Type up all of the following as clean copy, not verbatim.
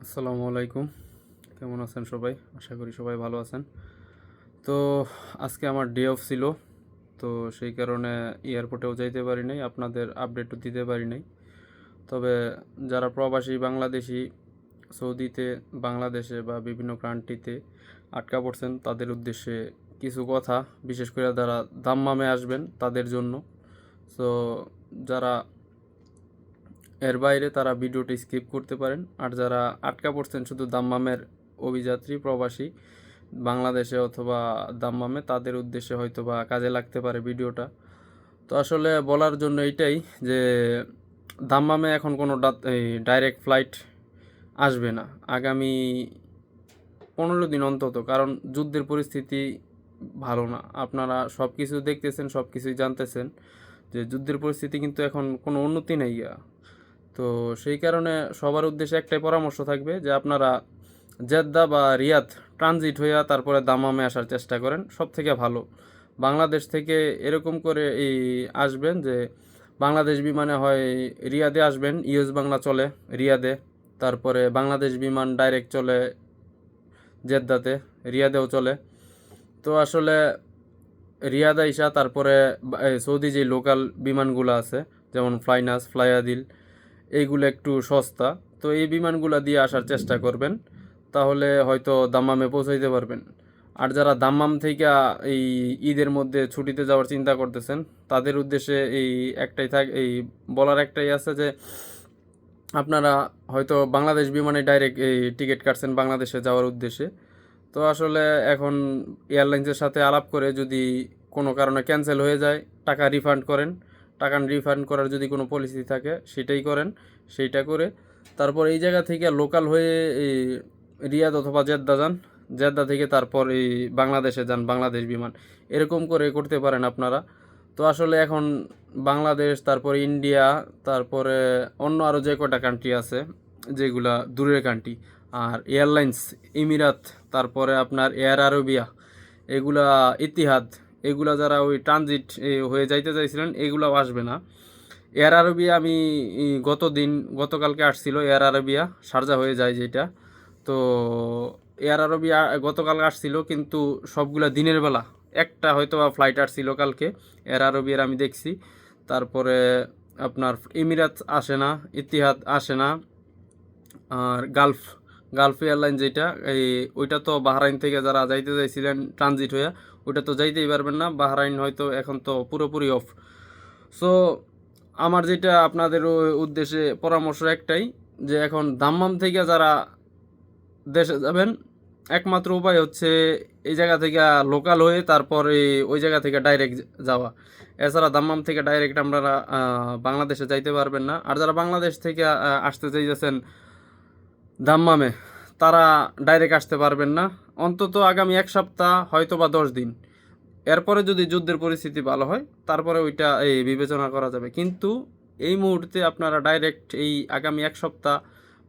আসসালামু আলাইকুম। কেমন আছেন সবাই? আশা করি সবাই ভালো আছেন। তো আজকে আমার ডে অফ ছিল। তো সেই কারণে এয়ারপোর্টেও যাইতে পারি নাই, আপনাদের আপডেটও দিতে পারি নাই। তবে যারা প্রবাসী বাংলাদেশি সৌদিতে, বাংলাদেশে বা বিভিন্ন কান্ট্রিতে আটকা পড়ছেন তাদের উদ্দেশ্যে কিছু কথা, বিশেষ করে যারা দাম্মামে আসবেন তাদের জন্য। সো যারা এর বাইরে তারা ভিডিওটি স্কিপ করতে পারেন। আর যারা আটকা পড়ছেন শুধু দাম্মামের অভিযাত্রী প্রবাসী বাংলাদেশে অথবা দাম্মামে, তাদের উদ্দেশ্যে হয়তো বা কাজে লাগতে পারে ভিডিওটা। তো আসলে বলার জন্য এইটাই যে দাম্মামে এখন কোনো ডাইরেক্ট ফ্লাইট আসবে না আগামী 15 দিন অন্তত, কারণ যুদ্ধের পরিস্থিতি ভালো না। আপনারা সব কিছু দেখতেছেন, সব কিছুই জানতেছেন যে যুদ্ধের পরিস্থিতি কিন্তু এখন কোনো উন্নতি নেই। তো সেই কারণে সবার উদ্দেশ্যে একটাই পরামর্শ থাকবে যে আপনারা জেদ্দা বা রিয়াদ ট্রানজিট হইয়া তারপরে দামামে আসার চেষ্টা করেন, সব থেকে ভালো। বাংলাদেশ থেকে এরকম করে আসবেন যে বাংলাদেশ বিমানে হয় রিয়াদে আসবেন, ইউএস বাংলা চলে রিয়াদে, তারপরে বাংলাদেশ বিমান ডাইরেক্ট চলে জেদ্দাতে, রিয়াদেও চলে। তো আসলে রিয়াদ আইসা তারপরে সৌদি যে লোকাল বিমানগুলো আছে যেমন ফ্লাইনাস, ফ্লাইয়াদিল, এইগুলো একটু সস্তা। তো এই বিমানগুলো দিয়ে আসার চেষ্টা করবেন, তাহলে হয়তো দাম্মামে পৌঁছাইতে পারবেন। আর যারা দাম্মাম থেকে এই ঈদের মধ্যে ছুটিতে যাওয়ার চিন্তা করতেছেন তাদের উদ্দেশ্যে এই বলার একটাই আছে যে আপনারা হয়তো বাংলাদেশ বিমানে ডাইরেক্ট এই টিকিট কাটছেন বাংলাদেশে যাওয়ার উদ্দেশ্যে। তো আসলে এখন এয়ারলাইন্সের সাথে আলাপ করে যদি কোনো কারণে ক্যান্সেল হয়ে যায় টাকা রিফান্ড করেন। টাকা রিফান্ড করার যদি কোনো পলিসি থাকে সেটাই করেন, সেইটা করে তারপর এই জায়গা থেকে লোকাল হয়ে এই রিয়াদ অথবা জেদ্দা যান, জেদ্দা থেকে তারপর এই বাংলাদেশে যান বাংলাদেশ বিমান, এরকম করে করতে পারেন আপনারা। তো আসলে এখন বাংলাদেশ, তারপরে ইন্ডিয়া, তারপরে অন্য আরও যে কটা কান্ট্রি আছে যেগুলা দূরের কান্ট্রি, আর এয়ারলাইন্স ইমিরাত, তারপরে আপনার এয়ার আরবিয়া, এগুলা ইতিহাদ, এগুলা যারা ওই ট্রানজিট হয়ে যাইতে চাইছিলেন এগুলাও আসবে না। এয়ার আরবিয়া আমি গতকালকে আসছিল এয়ার আরবিয়া শারজা হয়ে যায় যেটা। তো এয়ার আরবিয়া গতকাল আসছিল কিন্তু সবগুলা দিনের বেলা, একটা হয়তো বা ফ্লাইট আসছিল কালকে এয়ার আরবিয়ার আমি দেখছি। তারপরে আপনার এমিরাত আসে না, ইতিহাদ আসে না, আর গালফ এয়ারলাইন যেটা ওইটা তো বাহরাইন থেকে যারা যাইতে চাইছিলেন ট্রানজিট হয়ে, ওইটা তো যাইতেই পারবেন না, বাহরাইন হয়তো এখন তো পুরোপুরি অফ। সো আমার যেটা আপনাদের উদ্দেশ্যে পরামর্শ একটাই যে এখন দাম্মাম থেকে যারা দেশে যাবেন একমাত্র উপায় হচ্ছে এই জায়গা থেকে লোকাল হয়ে তারপরে ওই জায়গা থেকে ডাইরেক্ট যাওয়া। এছাড়া দাম্মাম থেকে ডাইরেক্ট আপনারা বাংলাদেশে যাইতে পারবেন না। আর যারা বাংলাদেশ থেকে আসতে চাইতেছেন দাম্মামে, তারা ডাইরেক্ট আসতে পারবেন না অন্তত আগামী 1 সপ্তাহ হয়তো বা 10 দিন। এরপরে যদি যুদ্ধের পরিস্থিতি ভালো হয় তারপরে ওইটা বিবেচনা করা যাবে, কিন্তু এই মুহূর্তে আপনারা ডাইরেক্ট এই আগামী 1 সপ্তাহ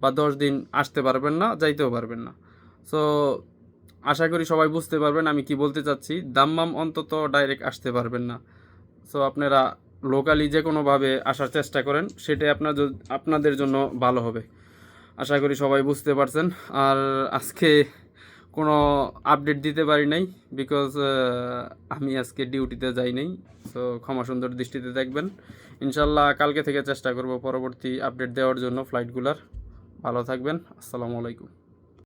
বা 10 দিন আসতে পারবেন না, যাইতেও পারবেন না। সো আশা করি সবাই বুঝতে পারবেন আমি কি বলতে চাচ্ছি। দাম্মাম অন্তত ডাইরেক্ট আসতে পারবেন না। সো আপনারা লোকালি যে কোনোভাবে আসার চেষ্টা করেন, সেটাই আপনাদের জন্য ভালো হবে। আশা করি সবাই বুঝতে পারছেন। আর আজকে কোনো আপডেট দিতে পারি নাই বিকজ আমি আজকে ডিউটিতে যাই নাই। সো ক্ষমা সুন্দর দৃষ্টিতে দেখবেন। ইনশাল্লাহ কালকে থেকে চেষ্টা করব পরবর্তী আপডেট দেওয়ার জন্য ফ্লাইটগুলার। ভালো থাকবেন। আসসালামু আলাইকুম।